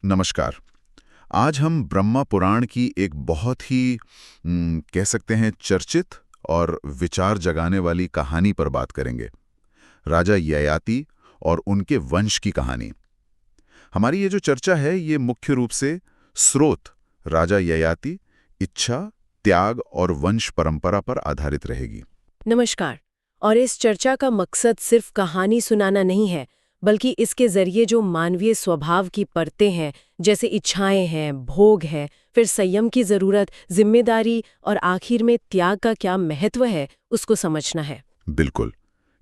नमस्कार। आज हम ब्रह्मा पुराण की एक बहुत ही कह सकते हैं चर्चित और विचार जगाने वाली कहानी पर बात करेंगे। राजा ययाति और उनके वंश की कहानी। हमारी ये जो चर्चा है ये मुख्य रूप से स्रोत राजा ययाति, इच्छा, त्याग और वंश परंपरा पर आधारित रहेगी। नमस्कार। और इस चर्चा का मकसद सिर्फ कहानी सुनाना नहीं है, बल्कि इसके जरिए जो मानवीय स्वभाव की परतें हैं, जैसे इच्छाएं हैं, भोग है, फिर संयम की जरूरत, जिम्मेदारी और आखिर में त्याग का क्या महत्व है, उसको समझना है। बिल्कुल,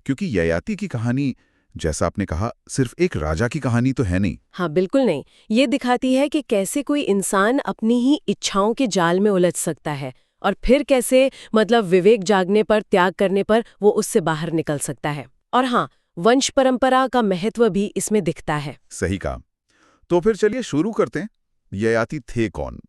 क्योंकि ययाति की कहानी, जैसा आपने कहा, सिर्फ एक राजा की कहानी तो है नहीं। हाँ, बिल्कुल नहीं। ये दिखाती है कि कैसे कोई इंसान अपनी ही इच्छाओं के जाल में उलझ सकता है और फिर कैसे विवेक जागने पर, त्याग करने पर वो उससे बाहर निकल सकता है। और हाँ, वंश परंपरा का महत्व भी इसमें दिखता है। सही कहा। तो फिर चलिए शुरू करते हैं। ययाति थे कौन?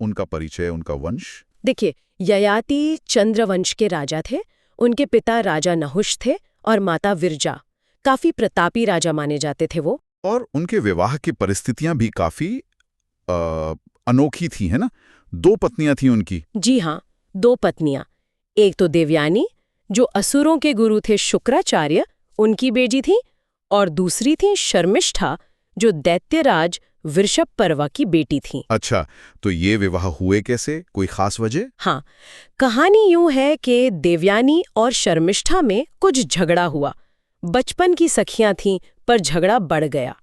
उनका परिचय, उनका वंश। देखिए, ययाति चंद्रवंश के राजा थे। उनके पिता राजा नहुष थे और माता विरजा। काफी प्रतापी राजा माने जाते थे वो। और उनके विवाह की परिस्थितियां भी काफी अनोखी थी, है ना? 2 पत्नियां थी उनकी। जी हाँ, 2 पत्नियां। एक तो देवयानी, जो असुरों के गुरु थे शुक्राचार्य, उनकी बेटी थी, और दूसरी थी शर्मिष्ठा, जो दैत्यराज वृषभपर्वा की बेटी थी। अच्छा, तो ये विवाह हुए कैसे? कोई खास वजह? हाँ, कहानी यूं है कि देवयानी और शर्मिष्ठा में कुछ झगड़ा हुआ। बचपन की सखियां थीं, पर झगड़ा बढ़ गया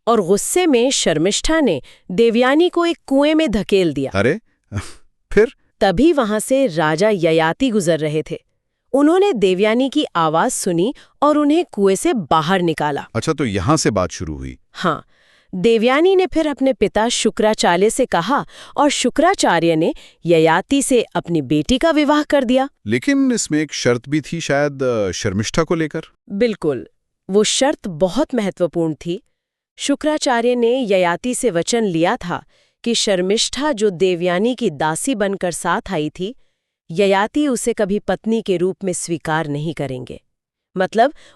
और गुस्से में शर्मिष्ठा ने देवयानी को एक कुएं में धकेल दिया। अरे फिर? तभी वहां से राजा ययाति गुजर रहे थे। उन्होंने देवयानी की आवाज सुनी और उन्हें कुएं से बाहर निकाला। अच्छा, तो यहां से बात शुरू हुई। हाँ, देवयानी ने फिर अपने पिता शुक्राचार्य से कहा और शुक्राचार्य ने ययाति से अपनी बेटी का विवाह कर दिया। लेकिन इसमें एक शर्त भी थी शायद, शर्मिष्ठा को लेकर। बिल्कुल, वो शर्त बहुत महत्वपूर्ण थी। शुक्राचार्य ने ययाति से वचन लिया था कि शर्मिष्ठा, जो देवयानी की दासी बनकर साथ आई थी, ययाति उसे कभी पत्नी के रूप में स्वीकार नहीं करेंगे।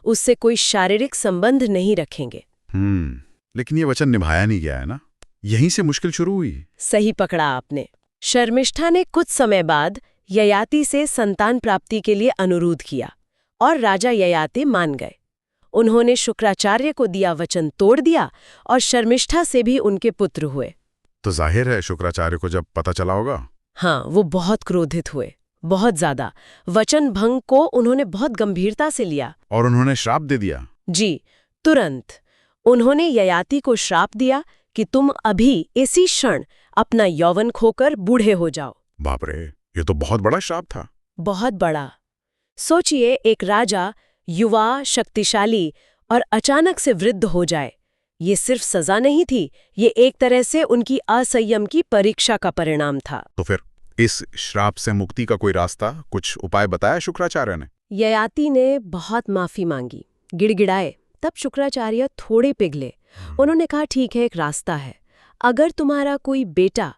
उससे कोई शारीरिक संबंध नहीं रखेंगे। लेकिन ये वचन निभाया नहीं गया, है ना? यहीं से मुश्किल शुरू हुई। सही पकड़ा आपने। शर्मिष्ठा ने कुछ समय बाद ययाति से संतान प्राप्ति के लिए अनुरोध किया और राजा ययाति मान गए। उन्होंने शुक्राचार्य को दिया वचन तोड़ दिया और शर्मिष्ठा से भी उनके पुत्र हुए। तो जाहिर है शुक्राचार्य को जब पता चला होगा। हाँ, वो बहुत क्रोधित हुए, बहुत ज्यादा। वचन भंग को उन्होंने बहुत गंभीरता से लिया और उन्होंने श्राप दे दिया। जी, तुरंत। उन्होंने ययाति को श्राप दिया कि तुम अभी इसी क्षण अपना यौवन खोकर बूढ़े हो जाओ। बाप रे, ये तो बहुत बड़ा श्राप था। बहुत बड़ा। सोचिए, एक राजा युवा, शक्तिशाली और अचानक से वृद्ध हो जाए। ये सिर्फ सजा नहीं थी, ये एक तरह से उनकी असंयम की परीक्षा का परिणाम था। तो फिर इस श्राप से मुक्ति का कोई रास्ता, कुछ उपाय बताया शुक्राचार्य ने? ययाति ने बहुत माफी मांगी, गिड़गिड़ाए। तब शुक्राचार्य थोड़े पिघले। उन्होंने कहा, ठीक है, एक रास्ता है। अगर तुम्हारा कोई बेटा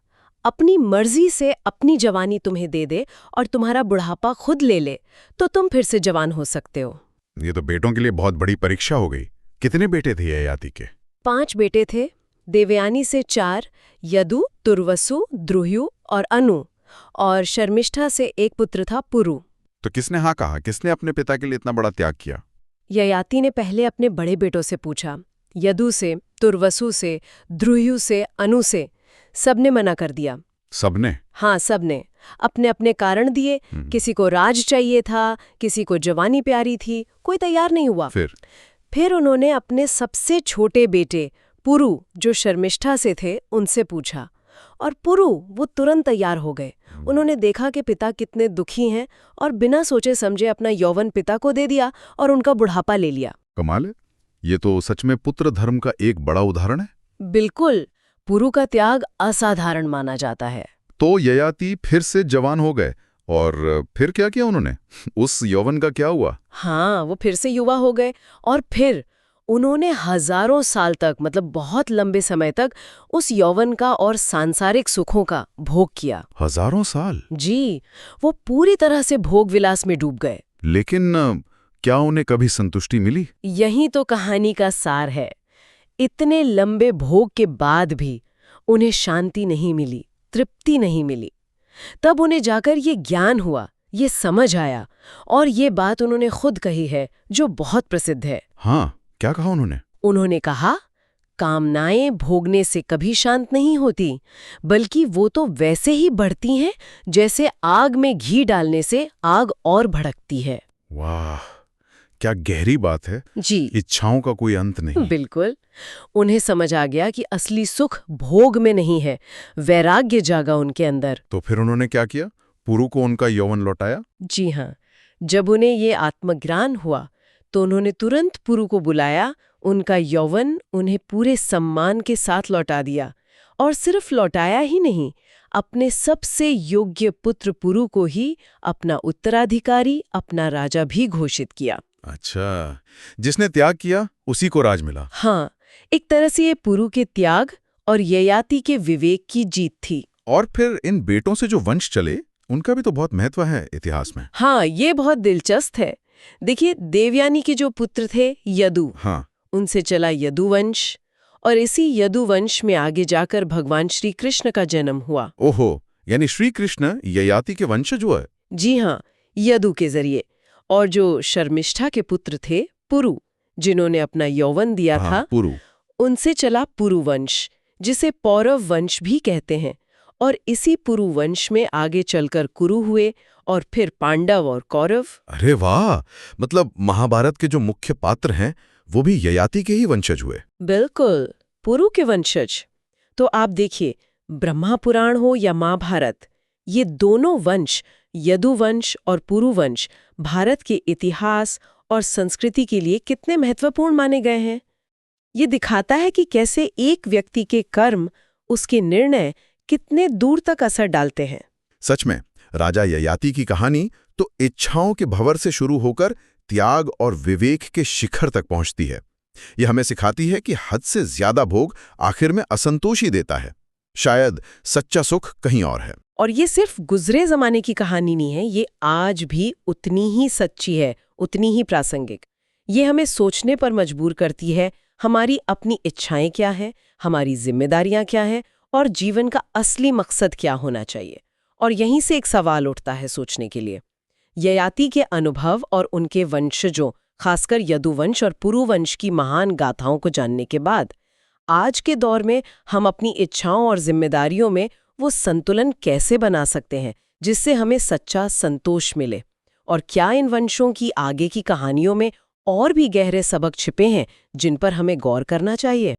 अपनी मर्जी से अपनी जवानी तुम्हें दे दे और तुम्हारा बुढ़ापा खुद ले ले, तो तुम फिर से जवान हो सकते हो। ये तो बेटों के लिए बहुत बड़ी परीक्षा हो गई। कितने बेटे थे ययाति के? 5 बेटे थे। देवयानी से 4, यदु, तुर्वसु, द्रुह्यु और अनु, और शर्मिष्ठा से एक पुत्र था, पुरु। तो किसने हाँ कहा? किसने अपने पिता के लिए इतना बड़ा त्याग किया? ययाति ने पहले अपने बड़े बेटों से पूछा, यदु से, तुर्वसु से, द्रुह्यु से, अनु से। सबने मना कर दिया। सबने? हाँ, सबने अपने अपने कारण दिए। किसी को राज चाहिए था, किसी को जवानी प्यारी थी, कोई तैयार नहीं हुआ। फिर उन्होंने अपने सबसे छोटे बेटे पुरु, जो शर्मिष्ठा से थे, उनसे पूछा और पुरु वो तुरंत तैयार हो गए। उन्होंने देखा कि पिता कितने दुखी हैं और बिना सोचे समझे अपना यौवन पिता को दे दिया और उनका बुढ़ापा ले लिया। कमाल है, ये तो सच में पुत्र धर्म का एक बड़ा उदाहरण है। बिल्कुल, पुरु का त्याग असाधारण माना जाता है। तो ययाति फिर से जवान हो गए और फिर क्या किया उन्होंने? उस यौवन का क्या हुआ? हाँ, वो फिर से युवा हो गए और फिर उन्होंने हजारों साल तक, बहुत लंबे समय तक उस यौवन का और सांसारिक सुखों का भोग किया। हजारों साल? जी, वो पूरी तरह से भोग विलास में डूब गए। लेकिन क्या उन्हें कभी संतुष्टि मिली? यही तो कहानी का सार है। इतने लंबे भोग के बाद भी उन्हें शांति नहीं मिली, तृप्ति नहीं मिली। तब उन्हें जाकर ये ज्ञान हुआ, ये समझ आया, और ये बात उन्होंने खुद कही है जो बहुत प्रसिद्ध है। हाँ, क्या कहा उन्होंने? उन्होंने कहा, कामनाएं भोगने से कभी शांत नहीं होती, बल्कि वो तो वैसे ही बढ़ती हैं जैसे आग में घी डालने से आग और भड़कती है। वाह, क्या गहरी बात है। जी, इच्छाओं का कोई अंत नहीं। बिल्कुल। उन्हें समझ आ गया कि असली सुख भोग में नहीं है, वैराग्य जागा उनके अंदर। तो फिर उन्होंने क्या किया? पुरु को उनका यौवन लौटाया? जी हाँ, जब उन्हें ये आत्मज्ञान हुआ तो उन्होंने तुरंत पुरु को बुलाया, उनका यौवन उन्हें पूरे सम्मान के साथ लौटा दिया। और सिर्फ लौटाया ही नहीं, अपने सबसे योग्य पुत्र पुरु को ही अपना उत्तराधिकारी, अपना राजा भी घोषित किया। अच्छा, जिसने त्याग किया उसी को राज मिला। हाँ, एक तरह से ये पुरु के त्याग और ययाति के विवेक की जीत थी। और फिर इन बेटों से जो वंश चले, उनका भी तो बहुत महत्व है इतिहास में। हाँ, ये बहुत दिलचस्प है। देखिए, देवयानी के जो पुत्र थे यदु, हाँ, उनसे चला यदुवंश, और इसी यदुवंश में आगे जाकर भगवान श्री कृष्ण का जन्म हुआ। ओहो, यानी श्री कृष्ण ययाति के वंशज हुए। जी हाँ, यदु के जरिए। और जो शर्मिष्ठा के पुत्र थे पुरु, जिन्होंने अपना यौवन दिया था, पुरु, उनसे चला पुरुवंश, जिसे पौरव वंश भी कहते हैं। और इसी पुरुवंश में आगे चलकर कुरु हुए, और फिर पांडव और कौरव। अरे वाह, मतलब महाभारत के जो मुख्य पात्र हैं वो भी ययाति के ही वंशज हुए। बिल्कुल, पुरु के वंशज। तो आप देखिए, ब्रह्मा पुराण हो या महाभारत, ये दोनों वंश, यदुवंश और पुरुवंश, भारत के इतिहास और संस्कृति के लिए कितने महत्वपूर्ण माने गए हैं। ये दिखाता है कि कैसे एक व्यक्ति के कर्म, उसके निर्णय कितने दूर तक असर डालते हैं। सच में, राजा ययाति की कहानी तो इच्छाओं के भंवर से शुरू होकर त्याग और विवेक के शिखर तक पहुंचती है। यह हमें सिखाती है कि हद से ज्यादा भोग आखिर में असंतोषी देता है। शायद सच्चा सुख कहीं और है। और ये सिर्फ गुजरे जमाने की कहानी नहीं है, ये आज भी उतनी ही सच्ची है, उतनी ही प्रासंगिक। ये हमें सोचने पर मजबूर करती है, हमारी अपनी इच्छाएं क्या हैं, हमारी जिम्मेदारियां क्या हैं, और जीवन का असली मकसद क्या होना चाहिए। और यहीं से एक सवाल उठता है सोचने के लिए। ययाति के अनुभव और उनके वंशजों, खासकर यदुवंश और पुरुवंश की महान गाथाओं को जानने के बाद, आज के दौर में हम अपनी इच्छाओं और जिम्मेदारियों में वो संतुलन कैसे बना सकते हैं जिससे हमें सच्चा संतोष मिले? और क्या इन वंशों की आगे की कहानियों में और भी गहरे सबक छिपे हैं जिन पर हमें गौर करना चाहिए?